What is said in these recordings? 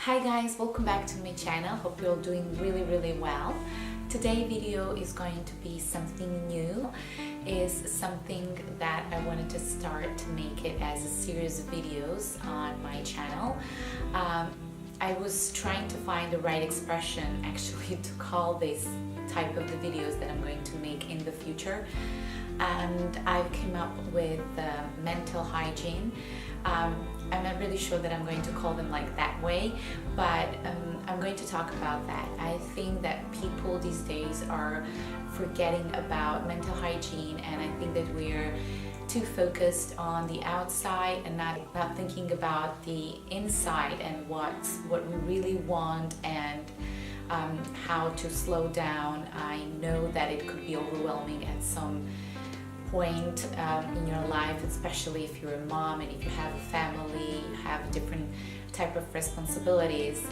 Hi guys, welcome back to my channel. Hope you're all doing really well. Today's video is going to be something new. Is something that I wanted to start to make it as a series of videos on my channel. I was trying to find the right expression actually to call this type of the videos that I'm going to make in the future, and I came up with mental hygiene. I'm not really sure that I'm going to call them like that way, but I'm going to talk about that. I think that people these days are forgetting about mental hygiene, and I think that we're too focused on the outside and not thinking about the inside and what we really want and how to slow down. I know that it could be overwhelming at some point in your life, especially if you're a mom and if you have a family, you have a different type of responsibilities.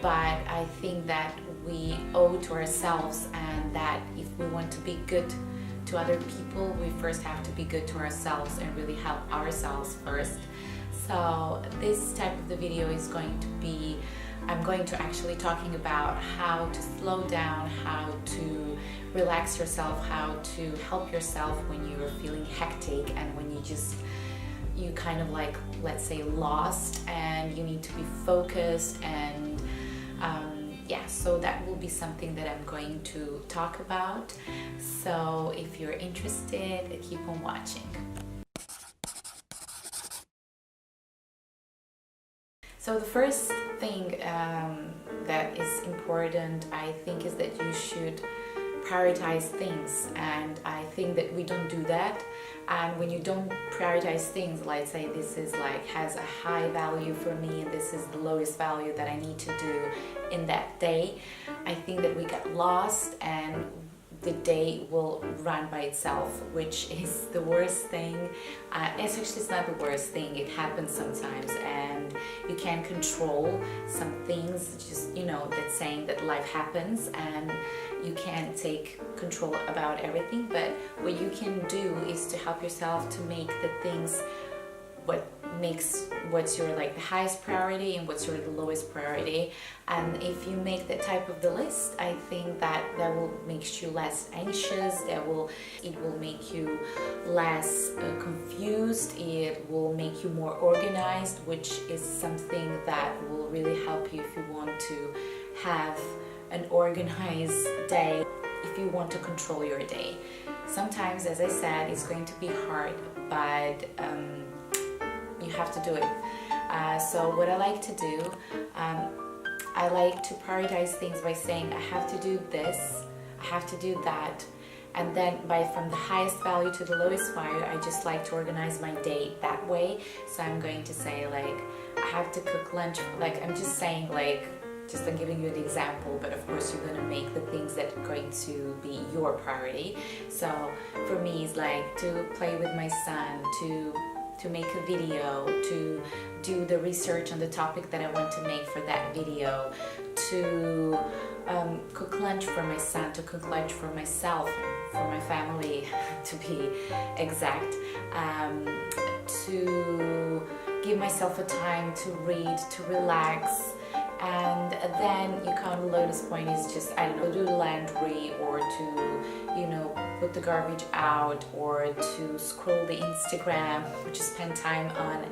But I think that we owe to ourselves, and that if we want to be good to other people, we first have to be good to ourselves and really help ourselves first. So this type of the video is going to be, I'm going to actually talking about how to slow down, how to relax yourself, how to help yourself when you're feeling hectic and when you kind of like, let's say, lost and you need to be focused. And yeah, so that will be something that I'm going to talk about. So if you're interested, keep on watching. So the first thing that is important, I think, is that you should prioritize things, and I think that we don't do that. And when you don't prioritize things, like say this is like has a high value for me and this is the lowest value that I need to do in that day, I think that we get lost and the day will run by itself, which is the worst thing. It's not the worst thing, it happens sometimes, and you can't control some things. Just, you know, that saying that life happens and you can't take control about everything, but what you can do is to help yourself to make the things what's your like the highest priority and what's your the lowest priority. And if you make that type of the list, I think that will make you less anxious, it will make you less confused, it will make you more organized, which is something that will really help you if you want to have an organized day, if you want to control your day. Sometimes, as I said, it's going to be hard, but you have to do it. So what I like to do, I like to prioritize things by saying I have to do this, I have to do that, and then from the highest value to the lowest value, I just like to organize my day that way. So I'm going to say, like, I have to cook lunch, like I'm just saying, like, just I'm giving you the example, but of course you're gonna make the things that are going to be your priority. So for me, it's like to play with my son, to make a video, to do the research on the topic that I want to make for that video, to cook lunch for my son, to cook lunch for myself, for my family to be exact, to give myself a time to read, to relax. And then you count the lowest point is just, I don't know, do the laundry, or to, you know, put the garbage out, or to scroll the Instagram, or just spend time on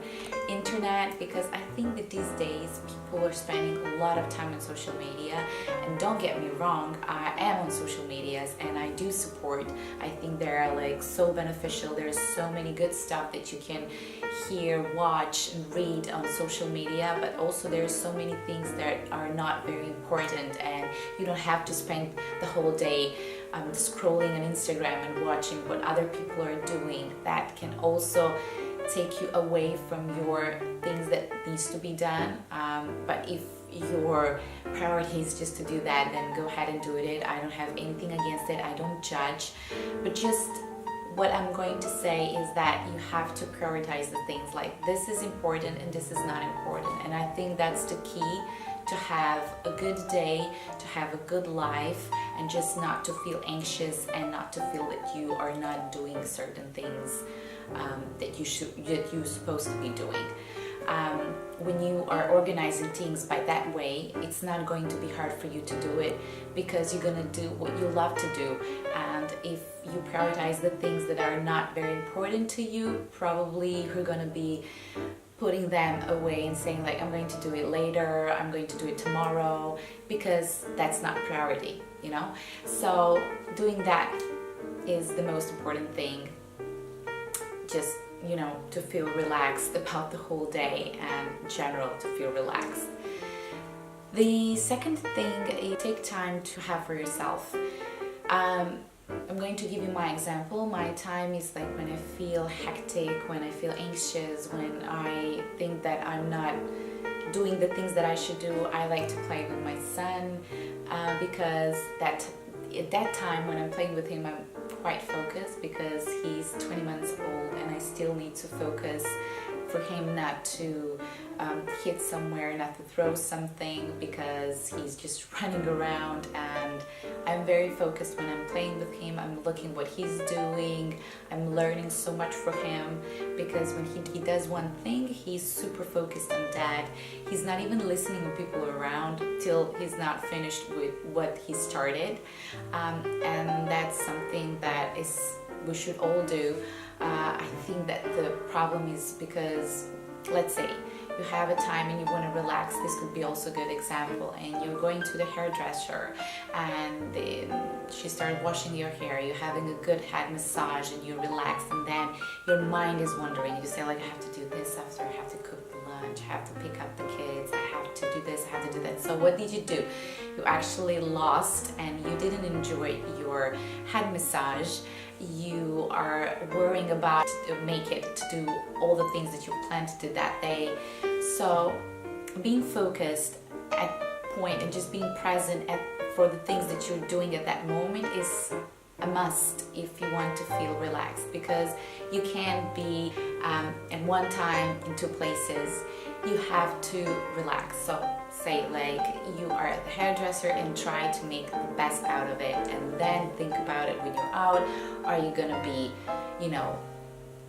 internet. Because I think that these days people are spending a lot of time on social media, and don't get me wrong, I am on social medias and I do support. I think they're like so beneficial. There's so many good stuff that you can hear, watch and read on social media, but also there's so many things that are not very important, and you don't have to spend the whole day scrolling on Instagram and watching what other people are doing. That can also take you away from your things that needs to be done. But if your priority is just to do that, then go ahead and do it. I don't have anything against it, I don't judge, but just what I'm going to say is that you have to prioritize the things, like this is important and this is not important. And I think that's the key to have a good day, to have a good life, and just not to feel anxious and not to feel that you are not doing certain things that you're supposed to be doing. when you are organizing things by that way, it's not going to be hard for you to do it, because you're going to do what you love to do. And if you prioritize the things that are not very important to you, probably you're going to be putting them away and saying like, I'm going to do it later, I'm going to do it tomorrow, because that's not priority, you know? So doing that is the most important thing, just, you know, to feel relaxed about the whole day and in general to feel relaxed. The second thing is take time to have for yourself. I'm going to give you my example. My time is like when I feel hectic, when I feel anxious, when I think that I'm not doing the things that I should do. I like to play with my son, because at that time when I'm playing with him, I'm quite focused, because he's 20 months old and I still need to focus for him not to hit somewhere, not to throw something, because he's just running around. And I'm very focused when I'm playing with him. I'm looking what he's doing. I'm learning so much from him, because when he does one thing, he's super focused on that. He's not even listening to people around till he's not finished with what he started. And that's something that we should all do. I think that the problem is because, let's say you have a time and you want to relax, this could be also a good example, and you're going to the hairdresser and she started washing your hair, you're having a good head massage and you're relaxed, and then your mind is wandering. You say like, I have to do this after, I have to cook the lunch, I have to pick up the kids, I have to do this, I have to do that. So what did you do? You actually lost and you didn't enjoy your head massage. You are worrying about to make it, to do all the things that you planned to do that day. So being focused at point and just being present for the things that you're doing at that moment is a must if you want to feel relaxed, because you can't be at one time in two places. You have to relax. So say like you are at the hairdresser and try to make the best out of it, and then think about it when you're out. Are you gonna be, you know,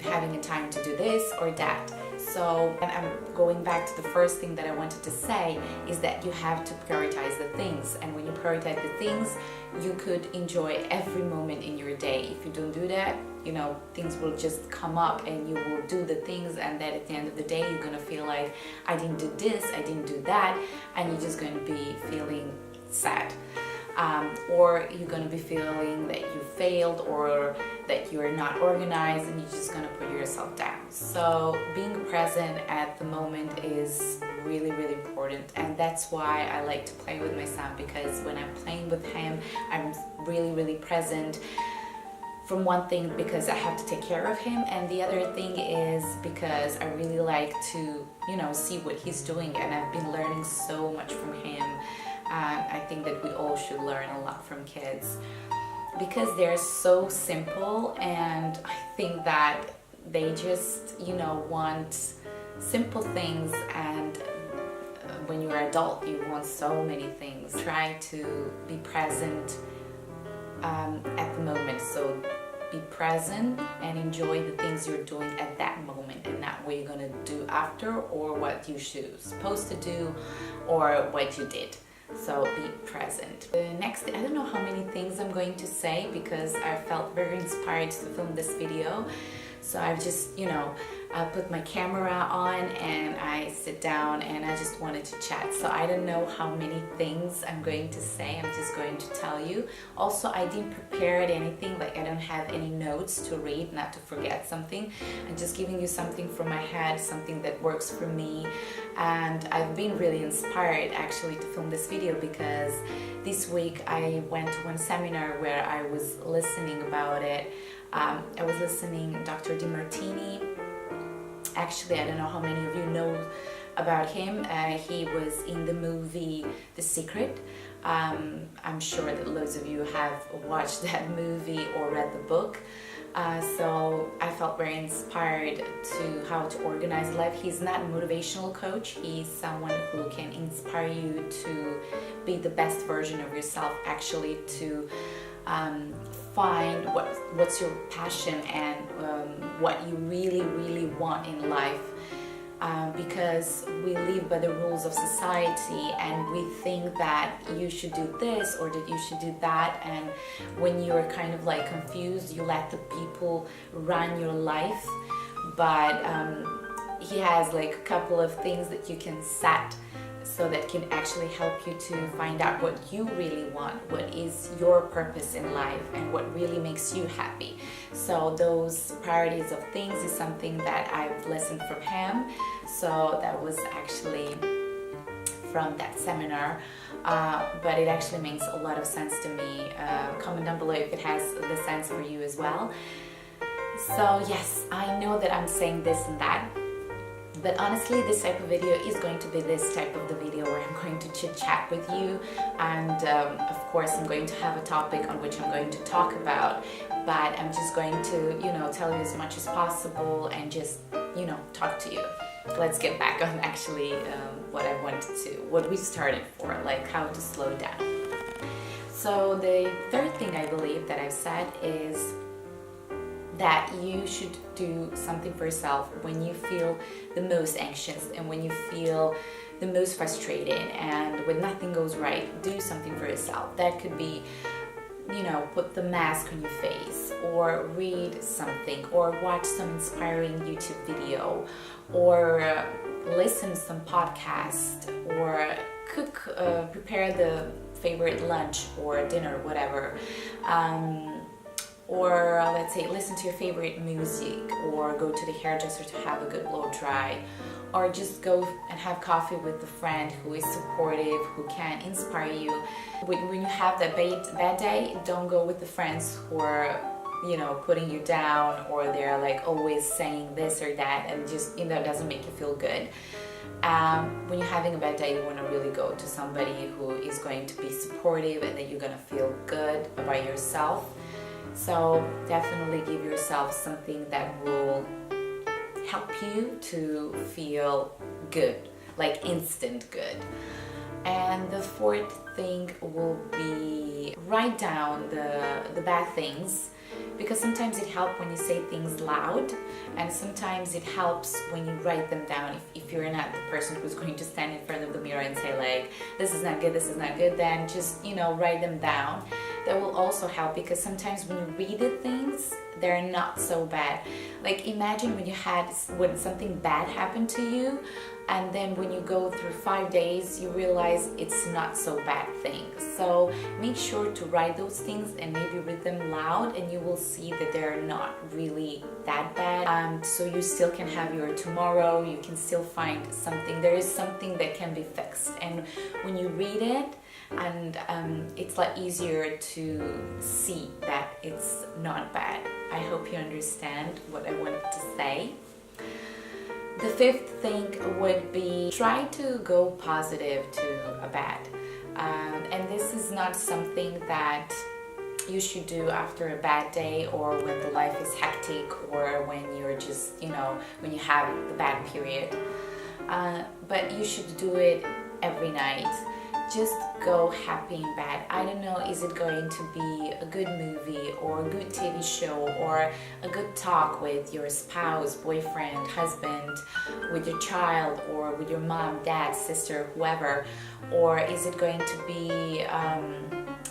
having a time to do this or that? So, and I'm going back to the first thing that I wanted to say, is that you have to prioritize the things. And when you prioritize the things, you could enjoy every moment in your day. If you don't do that, you know, things will just come up and you will do the things, and then at the end of the day you're gonna feel like, I didn't do this, I didn't do that, and you're just gonna be feeling sad. Or you're going to be feeling that you failed, or that you're not organized, and you're just going to put yourself down. So being present at the moment is really, really important, and that's why I like to play with my son, because when I'm playing with him, I'm really, really present. From one thing, because I have to take care of him, and the other thing is because I really like to, you know, see what he's doing, and I've been learning so much from him. I think that we all should learn a lot from kids, because they're so simple, and I think that they just, you know, want simple things, and when you're an adult you want so many things. Try to be present at the moment. So be present and enjoy the things you're doing at that moment, and not what you're gonna do after, or what you supposed to do, or what you did. So be present. Next, I don't know how many things I'm going to say, because I felt very inspired to film this video. So I've just, you know, put my camera on and I sit down and I just wanted to chat. So I don't know how many things I'm going to say. I'm just going to tell you. Also, I didn't prepare anything, like I don't have any notes to read, not to forget something. I'm just giving you something from my head, something that works for me. And I've been really inspired actually to film this video, because this week I went to one seminar where I was listening about it. I was listening to Dr. DiMartini. Actually, I don't know how many of you know about him. He was in the movie The Secret. I'm sure that loads of you have watched that movie or read the book. So I felt very inspired to how to organize life. He's not a motivational coach. He's someone who can inspire you to be the best version of yourself, actually to find what's your passion and what you really, really want in life. because we live by the rules of society and we think that you should do this or that you should do that, and when you're kind of like confused, you let the people run your life. But he has like a couple of things that you can set so that can actually help you to find out what you really want, what is your purpose in life, and what really makes you happy. So those priorities of things is something that I've listened from him. So that was actually from that seminar, but it actually makes a lot of sense to me. Comment down below if it has the sense for you as well. So yes, I know that I'm saying this and that, but honestly, this type of video is going to be this type of the video where I'm going to chit chat with you, and of course I'm going to have a topic on which I'm going to talk about, but I'm just going to, tell you as much as possible and just, talk to you. Let's get back on actually what I wanted to, what we started for, like how to slow down. So the third thing I believe that I've said is that you should do something for yourself when you feel the most anxious and when you feel the most frustrated and when nothing goes right. Do something for yourself. That could be, put the mask on your face, or read something, or watch some inspiring YouTube video, or listen to some podcast, or cook, prepare the favorite lunch or dinner, whatever. Or let's say listen to your favorite music, or go to the hairdresser to have a good blow dry, or just go and have coffee with a friend who is supportive, who can inspire you. When you have that bad day, don't go with the friends who are putting you down, or they're like always saying this or that, and just doesn't make you feel good. When you're having a bad day, you want to really go to somebody who is going to be supportive and that you're going to feel good about yourself. So definitely give yourself something that will help you to feel good, like instant good. And the fourth thing will be write down the bad things, because sometimes it helps when you say things loud, and sometimes it helps when you write them down. If you're not the person who's going to stand in front of the mirror and say like, this is not good, this is not good, then just write them down. That will also help, because sometimes when you read the things, they're not so bad. Like imagine when something bad happened to you, and then when you go through 5 days, you realize it's not so bad thing. So make sure to write those things and maybe read them loud, and you will see that they're not really that bad. So you still can have your tomorrow, you can still find something. There is something that can be fixed, and when you read it, and it's a lot easier to see that it's not bad. I hope you understand what I wanted to say. The fifth thing would be try to go positive to a bad. And this is not something that you should do after a bad day, or when the life is hectic, or when you're just, when you have the bad period. But you should do it every night. Just go happy in bed. I don't know, is it going to be a good movie or a good TV show, or a good talk with your spouse, boyfriend, husband, with your child, or with your mom, dad, sister, whoever? Or is it going to be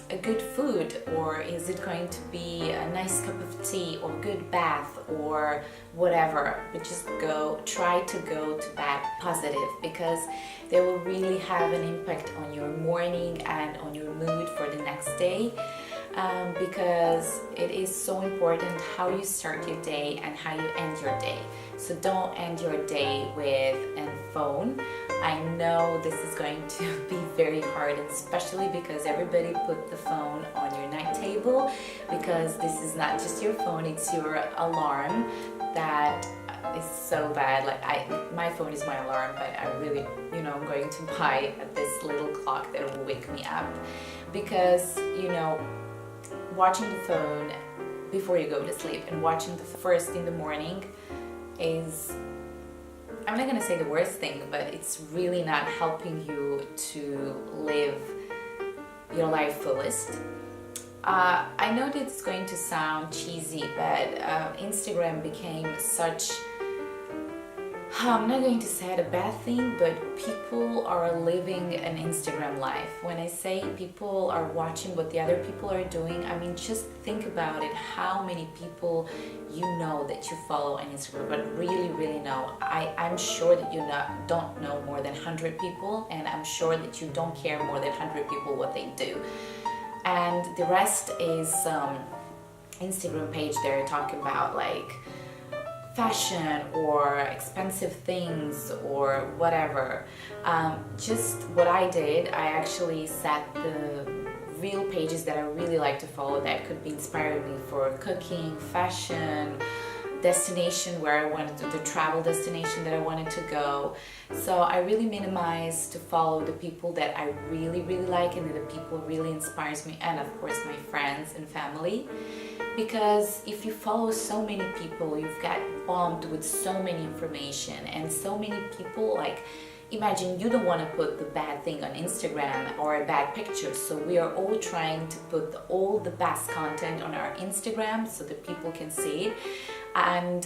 a good food, or is it going to be a nice cup of tea, or good bath, or whatever? But just try to go to bed positive, because they will really have an impact on your morning and on your mood for the next day, because it is so important how you start your day and how you end your day. So don't end your day with a phone. I know this is going to be very hard, especially because everybody put the phone on your night table, because this is not just your phone, it's your alarm that is so bad. Like my phone is my alarm, but I really, I'm going to buy this little clock that will wake me up, because, watching the phone before you go to sleep and watching the first in the morning is, I'm not gonna say the worst thing, but it's really not helping you to live your life fullest. I know that it's going to sound cheesy, but Instagram became such I'm not going to say it a bad thing, but people are living an Instagram life. When I say people are watching what the other people are doing, I mean, just think about it. How many people you know that you follow on Instagram, but really know. I'm sure that you don't know more than 100 people, and I'm sure that you don't care more than 100 people what they do. And the rest is Instagram page they're talking about like fashion or expensive things or whatever. Just what I did, I actually set the real pages that I really like to follow that could be inspiring me for cooking, fashion, destination where I wanted to, the travel destination that I wanted to go. So I really minimize to follow the people that I really like and the people really inspires me, and of course my friends and family. Because if you follow so many people, you've got bombed with so many information and so many people, like imagine you don't want to put the bad thing on Instagram or a bad picture, so we are all trying to put all the best content on our Instagram so that people can see it. And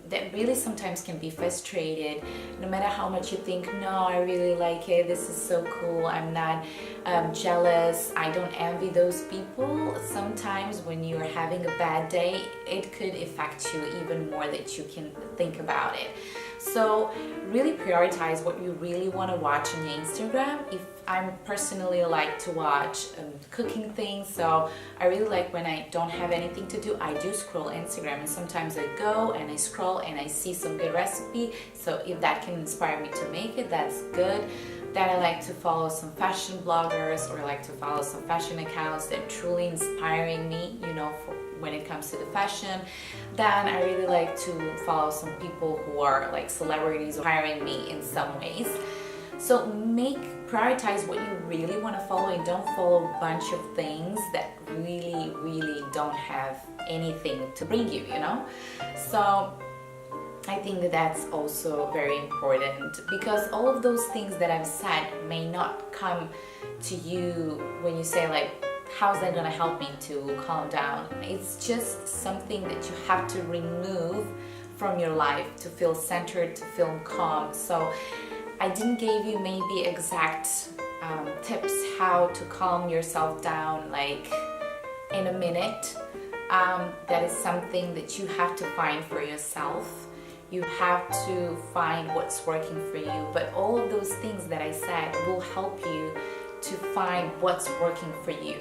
that really sometimes can be frustrated, no matter how much you think, no, I really like it, this is so cool, I'm not jealous, I don't envy those people. Sometimes when you're having a bad day, it could affect you even more that you can think about it. So really prioritize what you really want to watch on your Instagram. If I'm personally like to watch cooking things, so I really like when I don't have anything to do, I do scroll Instagram, and sometimes I go and I scroll and I see some good recipe, so if that can inspire me to make it, that's good. Then I like to follow some fashion bloggers, or I like to follow some fashion accounts that truly inspiring me, you know, for when it comes to the fashion. Then I really like to follow some people who are like celebrities inspiring me in some ways. So prioritize what you really want to follow, and don't follow a bunch of things that really don't have anything to bring you, you know? So I think that that's also very important, because all of those things that I've said may not come to you when you say like, how's that gonna help me to calm down? It's just something that you have to remove from your life to feel centered, to feel calm. So I didn't give you maybe exact tips how to calm yourself down like in a minute. That is something that you have to find for yourself. You have to find what's working for you, but all of those things that I said will help you to find what's working for you.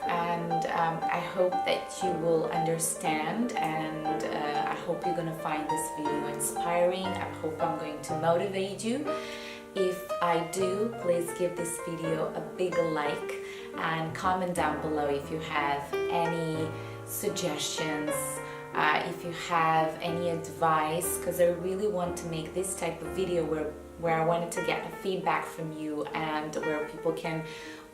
And I hope that you will understand, and I hope you're gonna find this video inspiring. I hope I'm going to motivate you. If I do, please give this video a big like and comment down below if you have any suggestions, if you have any advice, because I really want to make this type of video where I wanted to get feedback from you, and where people can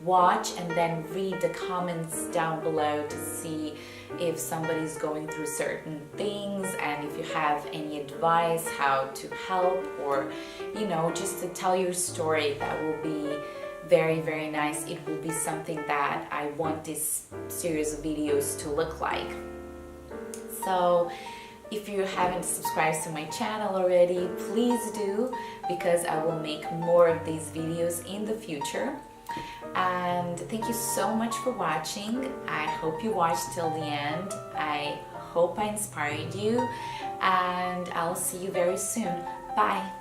watch and then read the comments down below to see if somebody's going through certain things, and if you have any advice how to help, or you know, just to tell your story. That will be very nice. It will be something that I want this series of videos to look like. So if you haven't subscribed to my channel already, please do, because I will make more of these videos in the future. And thank you so much for watching. I hope you watched till the end. I hope I inspired you, and I'll see you very soon. Bye!